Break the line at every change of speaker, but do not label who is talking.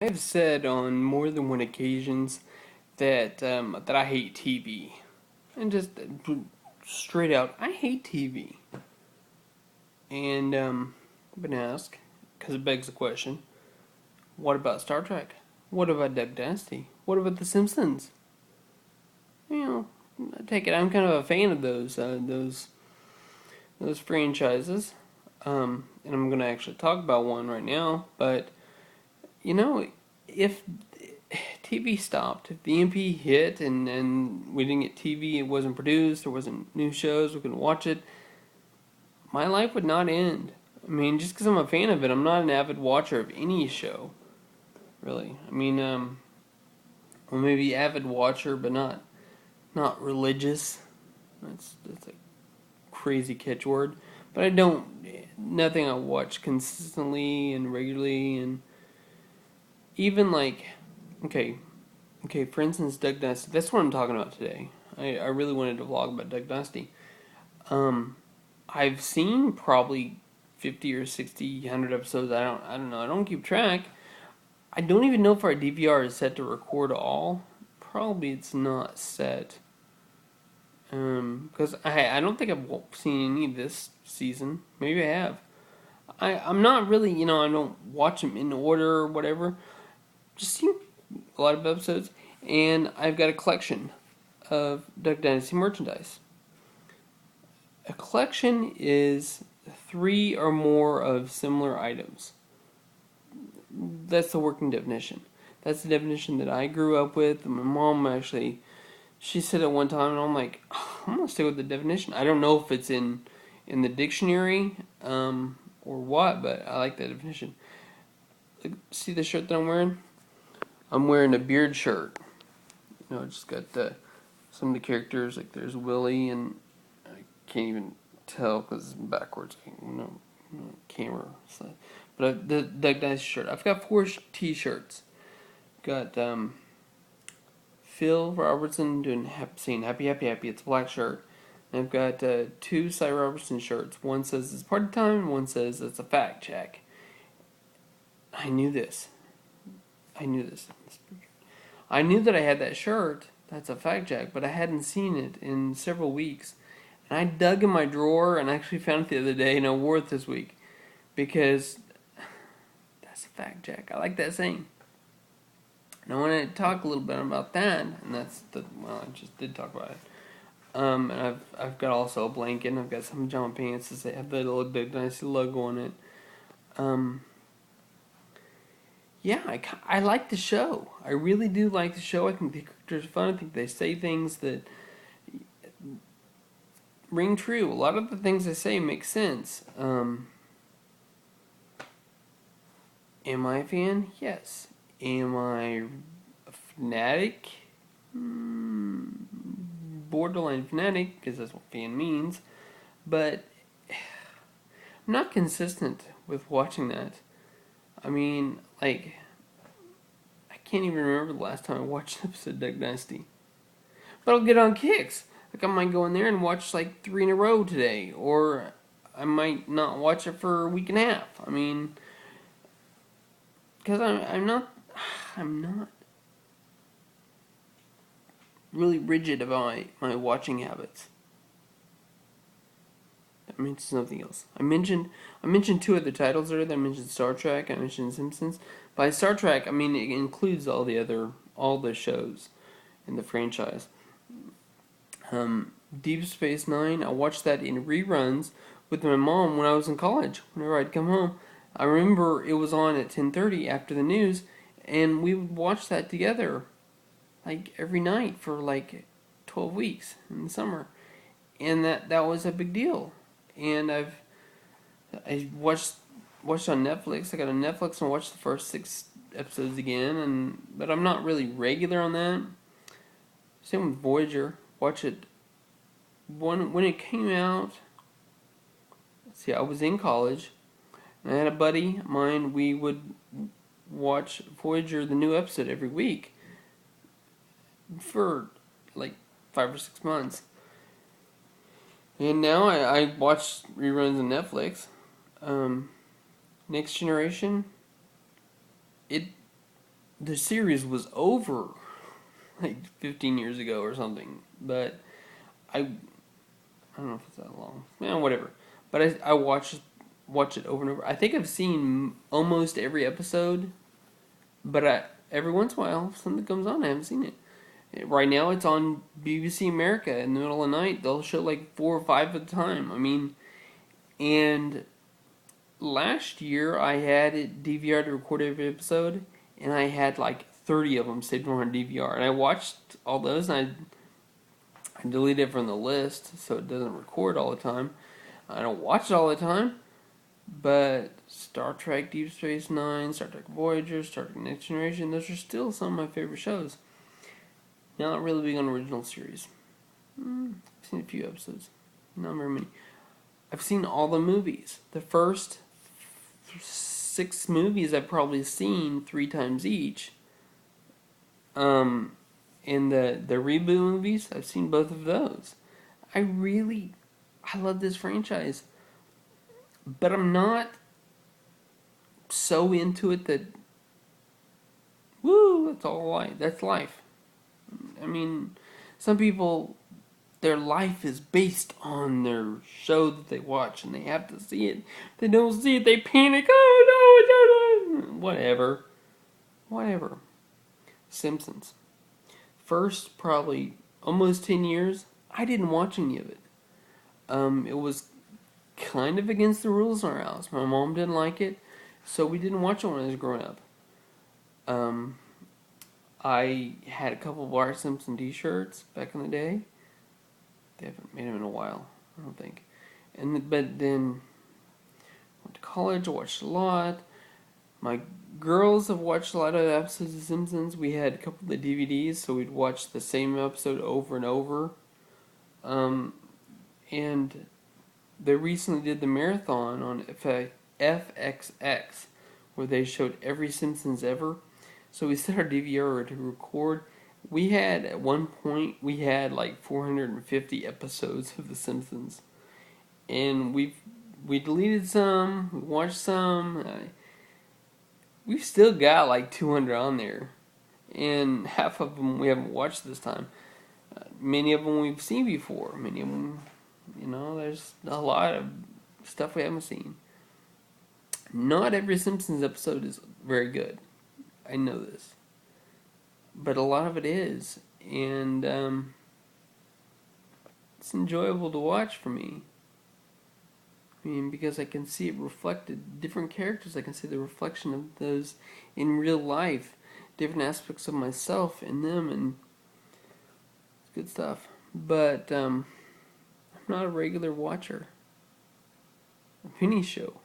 I've said on more than one occasions that I hate TV, and just straight out, I hate TV. And I've been asked because it begs the question: what about Star Trek? What about Duck Dynasty? What about The Simpsons? You know, I take it I'm kind of a fan of those franchises. And I'm gonna actually talk about one right now. But you know, if TV stopped, if the EMP hit and we didn't get TV, it wasn't produced, there wasn't new shows, we couldn't watch it, my life would not end. I mean, just because I'm a fan of it, I'm not an avid watcher of any show, really. I mean, well, maybe avid watcher, but not religious. That's a crazy catchword. But I don't, nothing I watch consistently and regularly, and even like, okay, okay, for instance, Duck Dynasty. That's what I'm talking about today. I really wanted to vlog about Duck Dynasty. Um, I've seen probably 50 or 60, 100 episodes. I don't know. I don't keep track. I don't even know if our DVR is set to record all. Probably it's not set. Because I don't think I've seen any of this season. Maybe I have. I'm not really, I don't watch them in order or whatever. Just seen a lot of episodes. And I've got a collection of Duck Dynasty merchandise. A collection is three or more of similar items. That's the working definition. That's the definition that I grew up with. My mom actually, she said it one time, and I'm like, oh, I'm gonna stick with the definition. I don't know if it's in the dictionary or what, but I like that definition. See the shirt that I'm wearing? I'm wearing a beard shirt. It's got some of the characters, like there's Willie, and I can't even tell because it's backwards. Camera. So. But the Doug Dynasty shirt. I've got 4 T-shirts. Got Phil Robertson saying happy, happy, happy. It's a black shirt. And I've got 2 Cy Robertson shirts. One says it's party time, and one says it's a fact check. I knew this. I knew this. I knew that I had that shirt. That's a fact check, but I hadn't seen it in several weeks. And I dug in my drawer and actually found it the other day, and I wore it this week because that's a fact check. I like that saying. And I want to talk a little bit about that, and I just did talk about it. And I've got also a blanket, and I've got some pajama pants that have the little Big Dynasty logo on it. Yeah, I like the show. I really do like the show. I think the characters are fun. I think they say things that ring true. A lot of the things they say make sense. Am I a fan? Yes. Am I a fanatic? Borderline fanatic, because that's what fan means. But I'm not consistent with watching that. I mean, like, I can't even remember the last time I watched an episode of Duck Dynasty. But I'll get on kicks. Like, I might go in there and watch like 3 in a row today. Or I might not watch it for a week and a half. I mean, because I'm not really rigid about my watching habits. I mentioned something else. I mentioned 2 other titles earlier. I mentioned Star Trek. I mentioned Simpsons. By Star Trek, I mean it includes all the shows in the franchise. Deep Space Nine. I watched that in reruns with my mom when I was in college. Whenever I'd come home, I remember it was on at 10:30 after the news, and we would watch that together, like every night for like 12 weeks in the summer, and that was a big deal. And I watched on Netflix. I got on Netflix and watched the first 6 episodes again, but I'm not really regular on that. Same with Voyager. Watch it when it came out. Let's see, I was in college, and I had a buddy of mine. We would watch Voyager, the new episode, every week for like 5 or 6 months. And now I watch reruns on Netflix. Next Generation. It the series was over like 15 years ago or something. But I don't know if it's that long. Yeah, whatever. But I watch it over and over. I think I've seen almost every episode, but every once in a while something comes on, I haven't seen it. Right now it's on BBC America in the middle of the night. They'll show like 4 or 5 at a time. I mean, and last year I had it DVR to record every episode, and I had like 30 of them saved on DVR, and I watched all those, and I deleted it from the list so it doesn't record all the time. I don't watch it all the time, but Star Trek Deep Space Nine, Star Trek Voyager, Star Trek Next Generation, those are still some of my favorite shows. Not really big on original series. I've seen a few episodes, not very many. I've seen all the movies. The first 6 movies I've probably seen 3 times each. In the reboot movies, I've seen both of those. I love this franchise, but I'm not so into it that that's all life. That's life. I mean, some people, their life is based on their show that they watch, and they have to see it. If they don't see it, they panic. Oh no, it's not. Whatever. Simpsons. First, probably almost 10 years, I didn't watch any of it. It was kind of against the rules in our house. My mom didn't like it, so we didn't watch it when I was growing up. I had a couple of Bart Simpson t-shirts back in the day. They haven't made them in a while, I don't think. But then went to college, watched a lot. My girls have watched a lot of episodes of Simpsons. We had a couple of the DVDs, so we'd watch the same episode over and over. And they recently did the marathon on FXX, where they showed every Simpsons ever. So we set our DVR to record. At one point, we had like 450 episodes of The Simpsons. And we deleted some, we watched some. We've still got like 200 on there. And half of them we haven't watched this time. Many of them we've seen before. Many of them, there's a lot of stuff we haven't seen. Not every Simpsons episode is very good. I know this. But a lot of it is. And it's enjoyable to watch for me. I mean, because I can see it reflected, different characters, I can see the reflection of those in real life, different aspects of myself in them, and it's good stuff. But I'm not a regular watcher of any show.